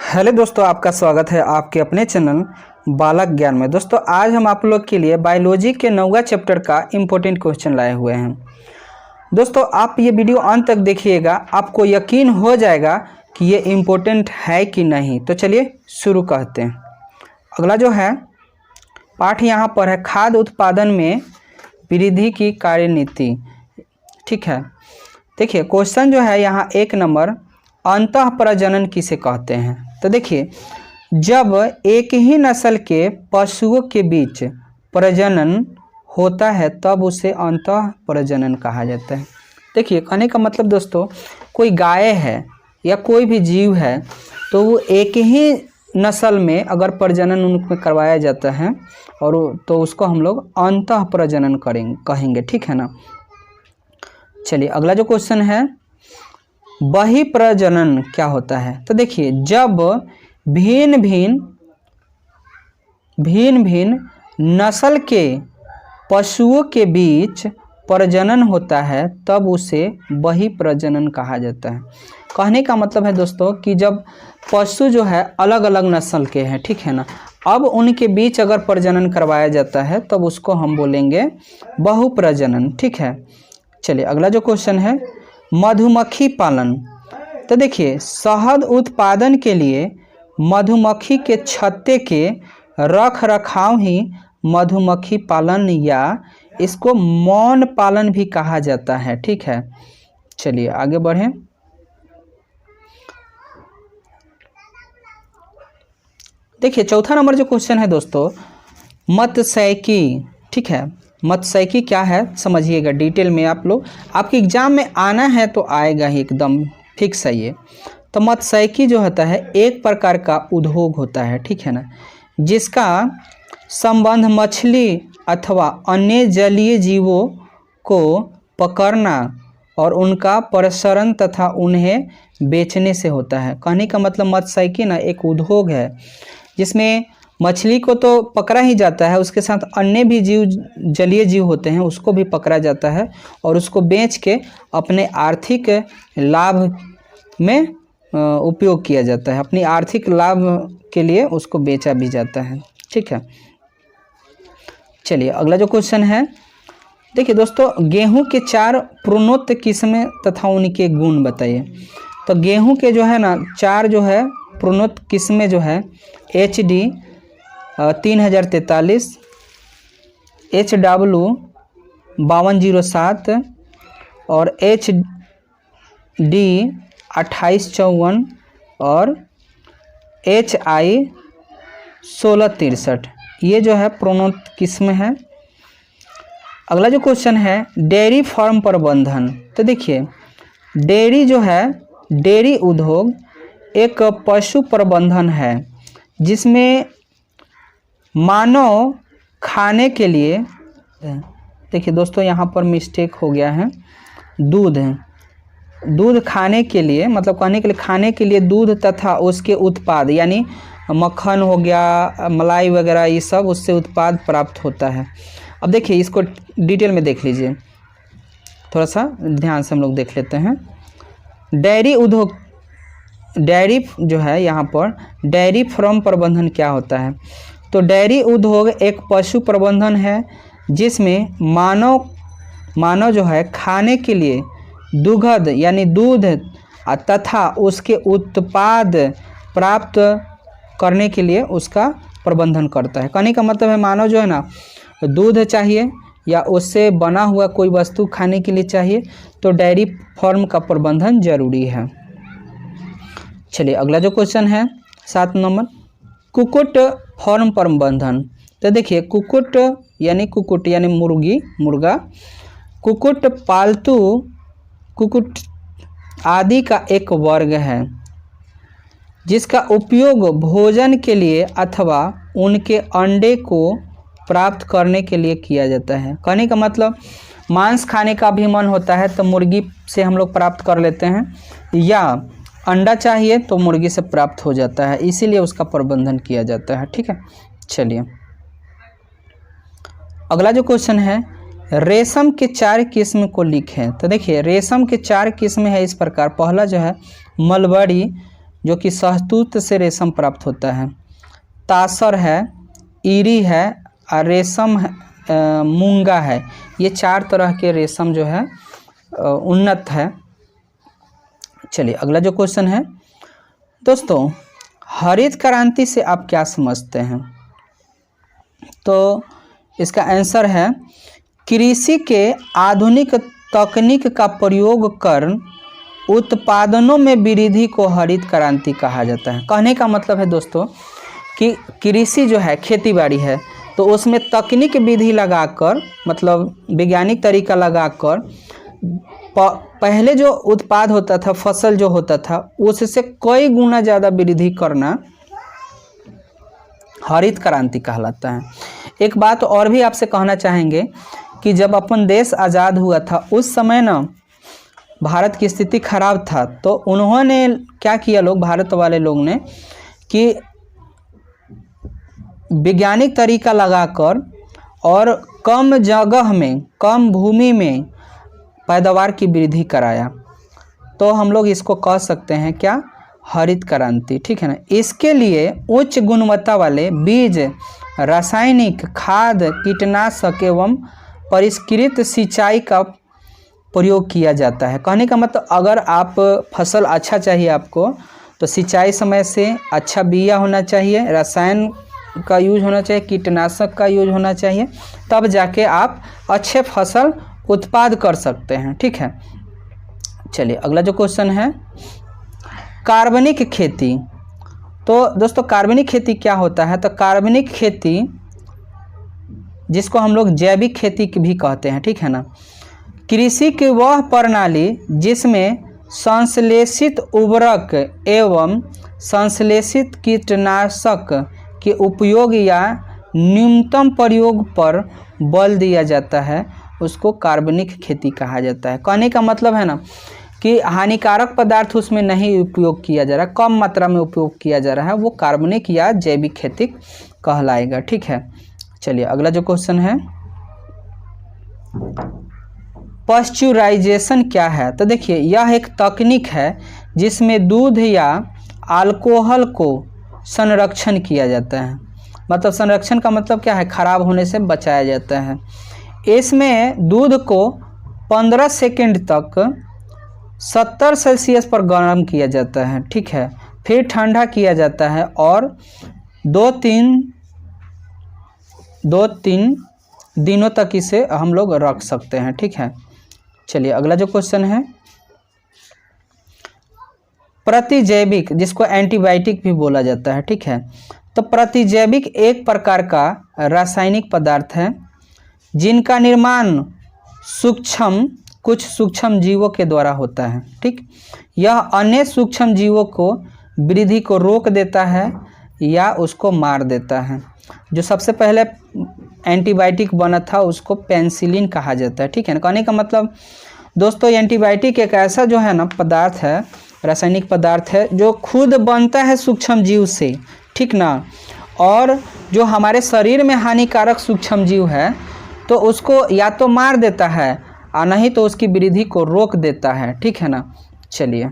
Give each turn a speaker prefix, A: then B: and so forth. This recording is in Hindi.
A: हेलो दोस्तों, आपका स्वागत है आपके अपने चैनल बालक ज्ञान में। दोस्तों आज हम आप लोग के लिए बायोलॉजी के 9वां चैप्टर का इम्पोर्टेंट क्वेश्चन लाए हुए हैं। दोस्तों आप ये वीडियो अंत तक देखिएगा, आपको यकीन हो जाएगा कि ये इम्पोर्टेंट है कि नहीं। तो चलिए शुरू करते हैं। अगला जो है पाठ यहाँ पर है खाद्य उत्पादन में वृद्धि की कार्यनीति। ठीक है, देखिए क्वेश्चन जो है यहाँ 1 नंबर, अंतः प्रजनन किसे कहते हैं। तो देखिए जब एक ही नस्ल के पशुओं के बीच प्रजनन होता है तब उसे अंतः प्रजनन कहा जाता है। देखिए कहने का मतलब दोस्तों, कोई गाय है या कोई भी जीव है तो वो एक ही नस्ल में अगर प्रजनन उनमें करवाया जाता है और तो उसको हम लोग अंतः प्रजनन कहेंगे। ठीक है ना। चलिए अगला जो क्वेश्चन है, बहिप्रजनन क्या होता है। तो देखिए जब भिन्न भिन्न नस्ल के पशुओं के बीच प्रजनन होता है तब उसे बहिप्रजनन कहा जाता है। कहने का मतलब है दोस्तों कि जब पशु जो है अलग अलग नस्ल के हैं, ठीक है ना, अब उनके बीच अगर प्रजनन करवाया जाता है तब उसको हम बोलेंगे बहुप्रजनन। ठीक है। चलिए अगला जो क्वेश्चन है, मधुमक्खी पालन। तो देखिए शहद उत्पादन के लिए मधुमक्खी के छत्ते के रख रखाव ही मधुमक्खी पालन या इसको मौन पालन भी कहा जाता है। ठीक है। चलिए आगे बढ़ें। देखिए चौथा नंबर जो क्वेश्चन है दोस्तों, मत्स्यिकी। ठीक है, मत्स्यिकी क्या है समझिएगा डिटेल में। आप लोग आपके एग्जाम में आना है तो आएगा ही, एकदम फिक्स है ये। तो मत्स्यिकी जो होता है एक प्रकार का उद्योग होता है, ठीक है ना, जिसका संबंध मछली अथवा अन्य जलीय जीवों को पकड़ना और उनका प्रसरण तथा उन्हें बेचने से होता है। कहने का मतलब मत्स्यिकी ना एक उद्योग है जिसमें मछली को तो पकड़ा ही जाता है, उसके साथ अन्य भी जीव जलीय जीव होते हैं उसको भी पकड़ा जाता है और उसको बेच के अपने आर्थिक लाभ में उपयोग किया जाता है। अपनी आर्थिक लाभ के लिए उसको बेचा भी जाता है। ठीक है। चलिए अगला जो क्वेश्चन है, देखिए दोस्तों गेहूं के 4 प्रोन्नत किस्में तथा उनके गुण बताइए। तो गेहूं के जो है ना 4 जो है प्रोन्नत किस्में जो है HD 3043, HW 5207 और HD 2854 और HI 1663, ये जो है प्रोन्नत किस्म है। अगला जो क्वेश्चन है, डेयरी फार्म प्रबंधन। तो देखिए डेयरी जो है, डेयरी उद्योग एक पशु प्रबंधन है जिसमें मानव खाने के लिए, देखिए दोस्तों यहाँ पर मिस्टेक हो गया है, दूध खाने के लिए, मतलब कहने के लिए खाने के लिए दूध तथा उसके उत्पाद यानी मक्खन हो गया, मलाई वगैरह, ये सब उससे उत्पाद प्राप्त होता है। अब देखिए इसको डिटेल में देख लीजिए, थोड़ा सा ध्यान से हम लोग देख लेते हैं। डेयरी उद्योग, डेयरी जो है यहाँ पर डेयरी फार्म प्रबंधन क्या होता है। तो डेयरी उद्योग एक पशु प्रबंधन है जिसमें मानव जो है खाने के लिए दुग्ध यानी दूध तथा उसके उत्पाद प्राप्त करने के लिए उसका प्रबंधन करता है। कहने का मतलब है मानव जो है ना दूध चाहिए या उससे बना हुआ कोई वस्तु खाने के लिए चाहिए तो डेयरी फार्म का प्रबंधन जरूरी है। चलिए अगला जो क्वेश्चन है 7 नंबर, कुक्कुट फार्म प्रबंधन। तो देखिए कुक्कुट यानी मुर्गा, कुक्कुट पालतू कुक्कुट आदि का एक वर्ग है जिसका उपयोग भोजन के लिए अथवा उनके अंडे को प्राप्त करने के लिए किया जाता है। कहने का मतलब मांस खाने का भी मन होता है तो मुर्गी से हम लोग प्राप्त कर लेते हैं, या अंडा चाहिए तो मुर्गी से प्राप्त हो जाता है, इसीलिए उसका प्रबंधन किया जाता है। ठीक है। चलिए अगला जो क्वेश्चन है, रेशम के 4 किस्म को लिखें। तो देखिए रेशम के 4 किस्म है इस प्रकार। पहला जो है मलबरी, जो कि शहतूत से रेशम प्राप्त होता है। तासर है, ईरी है और रेशम मूंगा है। ये 4 तरह के रेशम जो है उन्नत है। चलिए अगला जो क्वेश्चन है दोस्तों, हरित क्रांति से आप क्या समझते हैं? तो इसका आंसर है कृषि के आधुनिक तकनीक का प्रयोग कर उत्पादनों में वृद्धि को हरित क्रांति कहा जाता है। कहने का मतलब है दोस्तों कि कृषि जो है खेती बाड़ी है, तो उसमें तकनीक विधि लगाकर मतलब वैज्ञानिक तरीका लगाकर पहले जो उत्पाद होता था, फसल जो होता था, उससे कई गुना ज़्यादा वृद्धि करना हरित क्रांति कहलाता है। एक बात और भी आपसे कहना चाहेंगे कि जब अपन देश आज़ाद हुआ था उस समय ना भारत की स्थिति खराब था, तो उन्होंने क्या किया, लोग भारत वाले लोग ने कि वैज्ञानिक तरीका लगाकर और कम जगह में, कम भूमि में पैदावार की वृद्धि कराया। तो हम लोग इसको कह सकते हैं क्या, हरित क्रांति, ठीक है ना। इसके लिए उच्च गुणवत्ता वाले बीज, रासायनिक खाद, कीटनाशक एवं परिष्कृत सिंचाई का प्रयोग किया जाता है। कहने का मतलब अगर आप फसल अच्छा चाहिए आपको, तो सिंचाई समय से अच्छा बिया होना चाहिए, रसायन का यूज होना चाहिए, कीटनाशक का यूज होना चाहिए, तब जाके आप अच्छे फसल उत्पाद कर सकते हैं, ठीक है। चलिए अगला जो क्वेश्चन है, कार्बनिक खेती। तो दोस्तों कार्बनिक खेती क्या होता है? तो कार्बनिक खेती जिसको हम लोग जैविक खेती भी कहते हैं, ठीक है ना। कृषि की वह प्रणाली जिसमें संश्लेषित उर्वरक एवं संश्लेषित कीटनाशक के उपयोग या न्यूनतम प्रयोग पर बल दिया जाता है, उसको कार्बनिक खेती कहा जाता है। कहने का मतलब है ना कि हानिकारक पदार्थ उसमें नहीं उपयोग किया जा रहा, कम मात्रा में उपयोग किया जा रहा है, वो कार्बनिक या जैविक खेती कहलाएगा, ठीक है। चलिए अगला जो क्वेश्चन है, पाश्चराइजेशन क्या है? तो देखिए यह एक तकनीक है जिसमें दूध या अल्कोहल को संरक्षण किया जाता है। मतलब संरक्षण का मतलब क्या है, खराब होने से बचाया जाता है। इसमें दूध को 15 सेकंड तक 70 सेल्सियस पर गर्म किया जाता है, ठीक है, फिर ठंडा किया जाता है और 2-3 दिनों तक इसे हम लोग रख सकते हैं, ठीक है। चलिए अगला जो क्वेश्चन है, प्रतिजैविक, जिसको एंटीबायोटिक भी बोला जाता है, ठीक है। तो प्रतिजैविक एक प्रकार का रासायनिक पदार्थ है जिनका निर्माण कुछ सूक्ष्म जीवों के द्वारा होता है, ठीक। यह अन्य सूक्ष्म जीवों को वृद्धि को रोक देता है या उसको मार देता है। जो सबसे पहले एंटीबायोटिक बना था उसको पेनिसिलिन कहा जाता है, ठीक है ना। कहने का मतलब दोस्तों एंटीबायोटिक एक ऐसा जो है ना पदार्थ है, रासायनिक पदार्थ है जो खुद बनता है सूक्ष्म जीव से, ठीक ना, और जो हमारे शरीर में हानिकारक सूक्ष्म जीव है तो उसको या तो मार देता है और नहीं तो उसकी वृद्धि को रोक देता है, ठीक है ना। चलिए